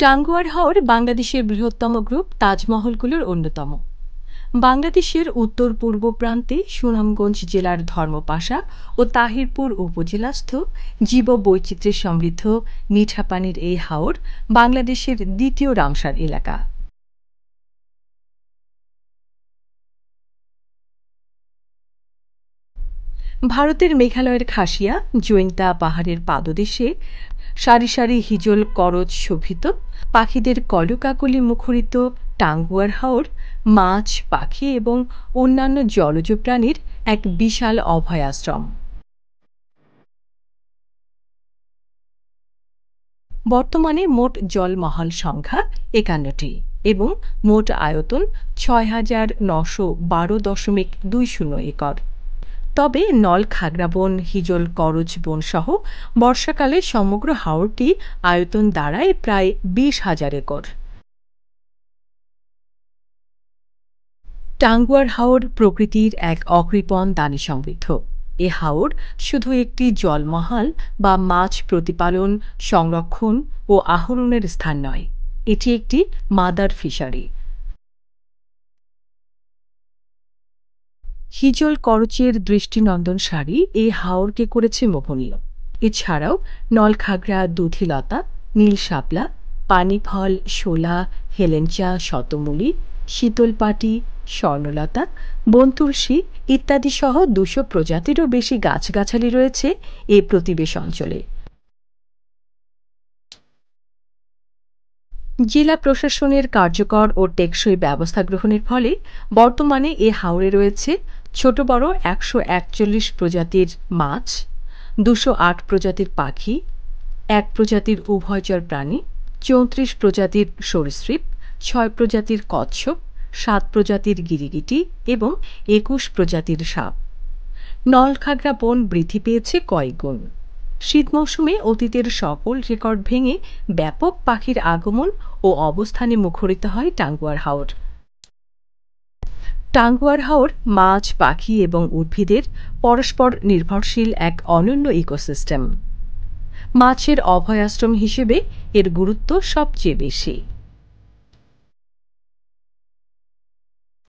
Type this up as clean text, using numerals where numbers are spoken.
টাঙ্গুয়ার হাওর বাংলাদেশের বৃহত্তম গ্রুপ তাজমহলগুলোর অন্যতম। বাংলাদেশের উত্তর পূর্ব প্রান্তে সুনামগঞ্জ জেলার ধর্মপাশা ও তাহিরপুর উপজেলাস্থ জীববৈচিত্র্যে সমৃদ্ধ মিঠা পানির এই হাওর বাংলাদেশের দ্বিতীয় রামসার এলাকা। ভারতের মেঘালয়ের খাসিয়া জৈন্তা পাহাড়ের পাদদেশে সারি সারি হিজল করচ শোভিত পাখিদের কলকাকলি মুখরিত টাঙ্গুয়ার হাওর মাছ পাখি এবং অন্যান্য জলজ প্রাণীর এক বিশাল অভয়াশ্রম। বর্তমানে মোট জলমহল সংখ্যা ৫১টি এবং মোট আয়তন ৬,৯১২.২০ একর। তবে নল খাগড়া বন হিজল করচ বন সহ বর্ষাকালে সমগ্র হাওরটি আয়তন দাঁড়ায় প্রায় ২০,০০০ একর। টাঙ্গুয়ার হাওর প্রকৃতির এক অকৃপণ দানে সমৃদ্ধ। এ হাওর শুধু একটি জলমহল বা মাছ প্রতিপালন সংরক্ষণ ও আহরণের স্থান নয়, এটি একটি মাদার ফিশারি। হিজল করচের দৃষ্টিনন্দন সারি এই হাওরকে করেছে মোহনীয়। এছাড়াও নলখাগড়া দুধিলতা নীল শাপলা পানিফল শোলা হেলেঞ্চা শতমূলী শীতলপাটি স্বর্ণলতা বনতুলসী ইত্যাদি সহ ২০০ প্রজাতিরও বেশি গাছগাছালি রয়েছে এই প্রতিবেশ অঞ্চলে। জেলা প্রশাসনের কার্যকর ও টেকসই ব্যবস্থা গ্রহণের ফলে বর্তমানে এ হাওরে রয়েছে ছোট বড় ১৪১ প্রজাতির মাছ, ২০৮ প্রজাতির পাখি, ১ প্রজাতির উভয়চর প্রাণী, ৩৪ প্রজাতির সরীসৃপ, ৬ প্রজাতির কচ্ছপ, ৭ প্রজাতির গিরিগিটি এবং ২১ প্রজাতির সাপ। নলখাগড়া বন বৃদ্ধি পেয়েছে কয়েক গুণ। শীত মৌসুমে অতীতের সকল রেকর্ড ভেঙে ব্যাপক পাখির আগমন ও অবস্থানে মুখরিত হয় টাঙ্গুয়ার হাওর। টাঙ্গুয়ার হাওর মাছ পাখি এবং উদ্ভিদের পরস্পর নির্ভরশীল এক অনন্য ইকোসিস্টেম। মাছের অভয়াশ্রম হিসেবে এর গুরুত্ব সবচেয়ে বেশি।